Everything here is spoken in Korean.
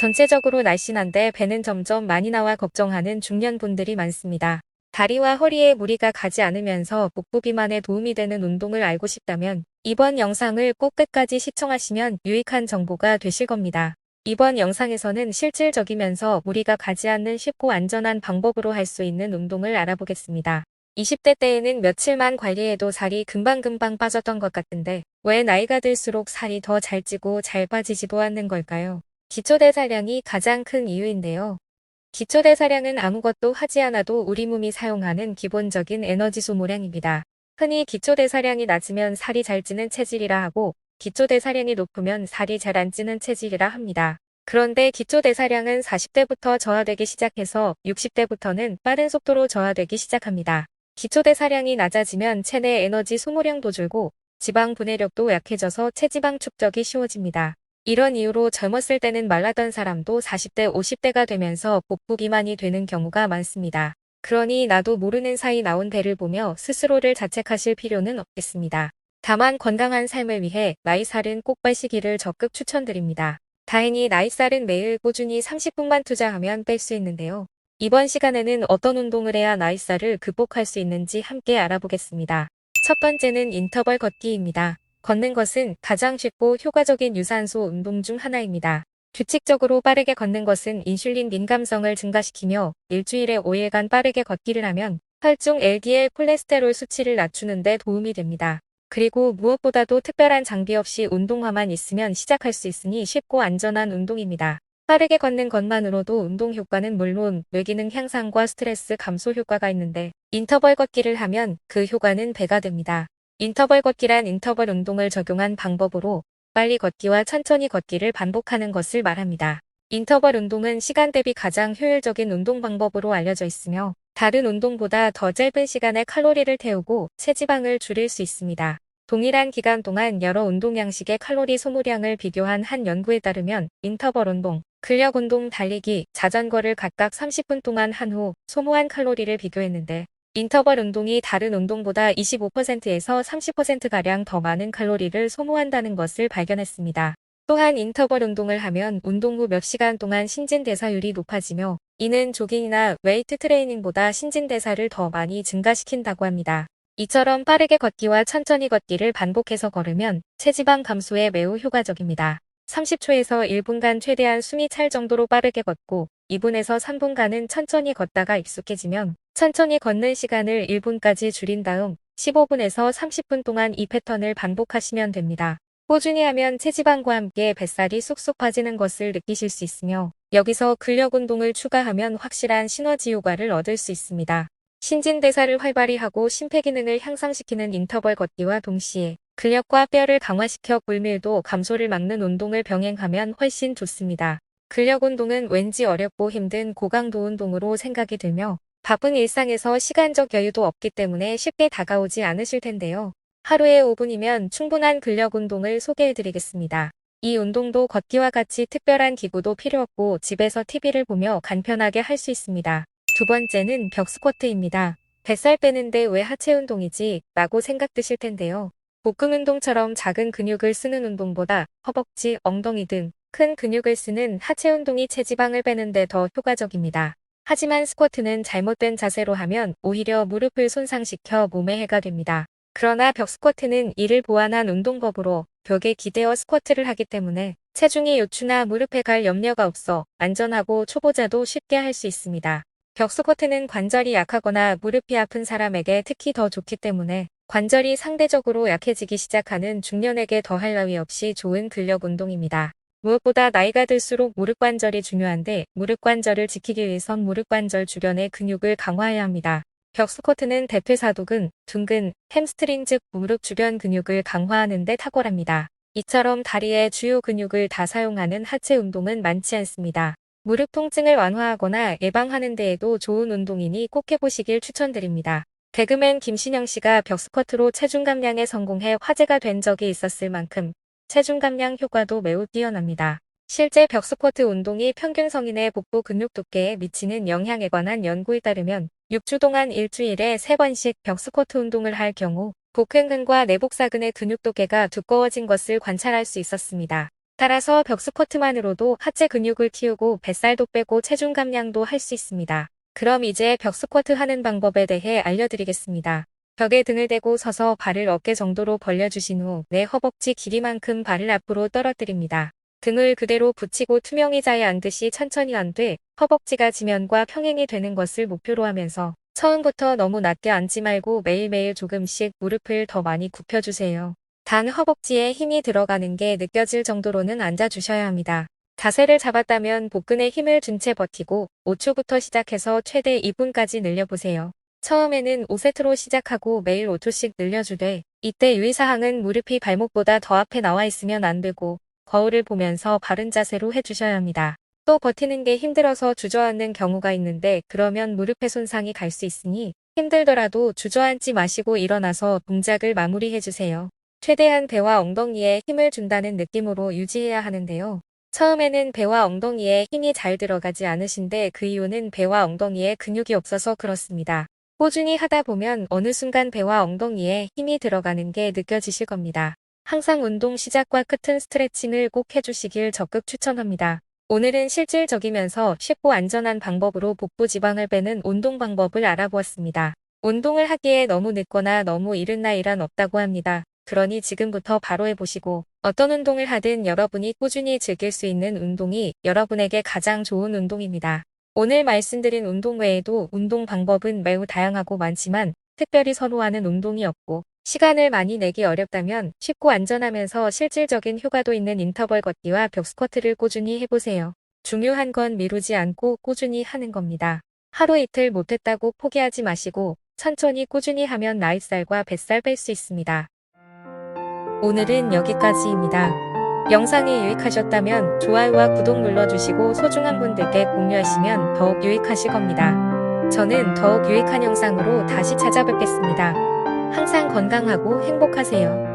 전체적으로 날씬한데 배는 점점 많이 나와 걱정하는 중년분들이 많습니다. 다리와 허리에 무리가 가지 않으면서 복부 비만에 도움이 되는 운동을 알고 싶다면 이번 영상을 꼭 끝까지 시청하시면 유익한 정보가 되실 겁니다. 이번 영상에서는 실질적이면서 무리가 가지 않는 쉽고 안전한 방법으로 할 수 있는 운동을 알아보겠습니다. 20대 때에는 며칠만 관리해도 살이 금방금방 빠졌던 것 같은데 왜 나이가 들수록 살이 더 잘 찌고 잘 빠지지도 않는 걸까요? 기초대사량이 가장 큰 이유인데요. 기초대사량은 아무것도 하지 않아도 우리 몸이 사용하는 기본적인 에너지 소모량입니다. 흔히 기초대사량이 낮으면 살이 잘 찌는 체질이라 하고 기초대사량이 높으면 살이 잘 안 찌는 체질이라 합니다. 그런데 기초대사량은 40대부터 저하되기 시작해서 60대부터는 빠른 속도로 저하되기 시작합니다. 기초대사량이 낮아지면 체내 에너지 소모량도 줄고 지방 분해력도 약해져서 체지방 축적이 쉬워집니다. 이런 이유로 젊었을 때는 말랐던 사람도 40대, 50대가 되면서 복부 비만이 되는 경우가 많습니다. 그러니 나도 모르는 사이 나온 배를 보며 스스로를 자책하실 필요는 없겠습니다. 다만 건강한 삶을 위해 나이살은 꼭 빼시기를 적극 추천드립니다. 다행히 나이살은 매일 꾸준히 30분만 투자하면 뺄 수 있는데요. 이번 시간에는 어떤 운동을 해야 나이살을 극복할 수 있는지 함께 알아보겠습니다. 첫 번째는 인터벌 걷기입니다. 걷는 것은 가장 쉽고 효과적인 유산소 운동 중 하나입니다. 규칙적으로 빠르게 걷는 것은 인슐린 민감성을 증가시키며 일주일에 5일간 빠르게 걷기를 하면 혈중 LDL 콜레스테롤 수치를 낮추는 데 도움이 됩니다. 그리고 무엇보다도 특별한 장비 없이 운동화만 있으면 시작할 수 있으니 쉽고 안전한 운동입니다. 빠르게 걷는 것만으로도 운동 효과는 물론 뇌기능 향상과 스트레스 감소 효과가 있는데 인터벌 걷기를 하면 그 효과는 배가 됩니다. 인터벌 걷기란 인터벌 운동을 적용한 방법으로 빨리 걷기와 천천히 걷기를 반복하는 것을 말합니다. 인터벌 운동은 시간 대비 가장 효율적인 운동 방법으로 알려져 있으며 다른 운동보다 더 짧은 시간에 칼로리를 태우고 체지방을 줄일 수 있습니다. 동일한 기간 동안 여러 운동 양식의 칼로리 소모량을 비교한 한 연구에 따르면 인터벌 운동, 근력 운동, 달리기, 자전거를 각각 30분 동안 한 후 소모한 칼로리를 비교했는데 인터벌 운동이 다른 운동보다 25%에서 30%가량 더 많은 칼로리를 소모한다는 것을 발견했습니다. 또한 인터벌 운동을 하면 운동 후 몇 시간 동안 신진대사율이 높아지며 이는 조깅이나 웨이트 트레이닝보다 신진대사를 더 많이 증가시킨다고 합니다. 이처럼 빠르게 걷기와 천천히 걷기를 반복해서 걸으면 체지방 감소에 매우 효과적입니다. 30초에서 1분간 최대한 숨이 찰 정도로 빠르게 걷고 2분에서 3분간은 천천히 걷다가 익숙해지면 천천히 걷는 시간을 1분까지 줄인 다음 15분에서 30분 동안 이 패턴을 반복하시면 됩니다. 꾸준히 하면 체지방과 함께 뱃살이 쑥쑥 빠지는 것을 느끼실 수 있으며 여기서 근력 운동을 추가하면 확실한 시너지 효과를 얻을 수 있습니다. 신진대사를 활발히 하고 심폐기능을 향상시키는 인터벌 걷기와 동시에 근력과 뼈를 강화시켜 불밀도 감소를 막는 운동을 병행하면 훨씬 좋습니다. 근력 운동은 왠지 어렵고 힘든 고강도 운동으로 생각이 들며 바쁜 일상에서 시간적 여유도 없기 때문에 쉽게 다가오지 않으실 텐데요. 하루에 5분이면 충분한 근력 운동을 소개해드리겠습니다. 이 운동도 걷기와 같이 특별한 기구도 필요 없고 집에서 TV를 보며 간편하게 할 수 있습니다. 두 번째는 벽 스쿼트입니다. 뱃살 빼는데 왜 하체 운동이지? 라고 생각 드실 텐데요. 복근 운동처럼 작은 근육을 쓰는 운동보다 허벅지, 엉덩이 등 큰 근육을 쓰는 하체 운동이 체지방을 빼는데 더 효과적입니다. 하지만 스쿼트는 잘못된 자세로 하면 오히려 무릎을 손상시켜 몸에 해가 됩니다. 그러나 벽 스쿼트는 이를 보완한 운동법으로 벽에 기대어 스쿼트를 하기 때문에 체중이 요추나 무릎에 갈 염려가 없어 안전하고 초보자도 쉽게 할 수 있습니다. 벽 스쿼트는 관절이 약하거나 무릎이 아픈 사람에게 특히 더 좋기 때문에 관절이 상대적으로 약해지기 시작하는 중년에게 더할 나위 없이 좋은 근력 운동입니다. 무엇보다 나이가 들수록 무릎 관절이 중요한데 무릎 관절을 지키기 위해선 무릎 관절 주변의 근육을 강화해야 합니다. 벽 스쿼트는 대퇴사두근, 둔근, 햄스트링 즉 무릎 주변 근육을 강화하는 데 탁월합니다. 이처럼 다리의 주요 근육을 다 사용하는 하체 운동은 많지 않습니다. 무릎 통증을 완화하거나 예방하는 데에도 좋은 운동이니 꼭 해보시길 추천드립니다. 개그맨 김신영 씨가 벽 스쿼트로 체중 감량에 성공해 화제가 된 적이 있었을 만큼 체중 감량 효과도 매우 뛰어납니다. 실제 벽 스쿼트 운동이 평균 성인의 복부 근육 두께에 미치는 영향에 관한 연구에 따르면 6주 동안 일주일에 3번씩 벽 스쿼트 운동을 할 경우 복근근과 내복사근의 근육 두께가 두꺼워진 것을 관찰할 수 있었습니다. 따라서 벽 스쿼트만으로도 하체 근육을 키우고 뱃살도 빼고 체중 감량도 할 수 있습니다. 그럼 이제 벽 스쿼트 하는 방법에 대해 알려드리겠습니다. 벽에 등을 대고 서서 발을 어깨 정도로 벌려주신 후 내 허벅지 길이만큼 발을 앞으로 떨어뜨립니다. 등을 그대로 붙이고 투명 의자에 앉듯이 천천히 앉되 허벅지가 지면과 평행이 되는 것을 목표로 하면서 처음부터 너무 낮게 앉지 말고 매일매일 조금씩 무릎을 더 많이 굽혀주세요. 단 허벅지에 힘이 들어가는 게 느껴질 정도로는 앉아주셔야 합니다. 자세를 잡았다면 복근에 힘을 준 채 버티고 5초부터 시작해서 최대 2분까지 늘려보세요. 처음에는 5세트로 시작하고 매일 5초씩 늘려주되 이때 유의사항은 무릎이 발목보다 더 앞에 나와 있으면 안 되고 거울을 보면서 바른 자세로 해주셔야 합니다. 또 버티는 게 힘들어서 주저앉는 경우가 있는데 그러면 무릎에 손상이 갈 수 있으니 힘들더라도 주저앉지 마시고 일어나서 동작을 마무리해주세요. 최대한 배와 엉덩이에 힘을 준다는 느낌으로 유지해야 하는데요. 처음에는 배와 엉덩이에 힘이 잘 들어가지 않으신데 그 이유는 배와 엉덩이에 근육이 없어서 그렇습니다. 꾸준히 하다 보면 어느 순간 배와 엉덩이에 힘이 들어가는 게 느껴지실 겁니다. 항상 운동 시작과 끝은 스트레칭을 꼭 해주시길 적극 추천합니다. 오늘은 실질적이면서 쉽고 안전한 방법으로 복부 지방을 빼는 운동 방법을 알아보았습니다. 운동을 하기에 너무 늦거나 너무 이른 나이란 없다고 합니다. 그러니 지금부터 바로 해보시고 어떤 운동을 하든 여러분이 꾸준히 즐길 수 있는 운동이 여러분에게 가장 좋은 운동입니다. 오늘 말씀드린 운동 외에도 운동 방법은 매우 다양하고 많지만 특별히 선호하는 운동이 없고 시간을 많이 내기 어렵다면 쉽고 안전하면서 실질적인 효과도 있는 인터벌 걷기와 벽 스쿼트를 꾸준히 해보세요. 중요한 건 미루지 않고 꾸준히 하는 겁니다. 하루 이틀 못했다고 포기하지 마시고 천천히 꾸준히 하면 나이살과 뱃살 뺄 수 있습니다. 오늘은 여기까지입니다. 영상이 유익하셨다면 좋아요와 구독 눌러주시고 소중한 분들께 공유하시면 더욱 유익하실 겁니다. 저는 더욱 유익한 영상으로 다시 찾아뵙겠습니다. 항상 건강하고 행복하세요.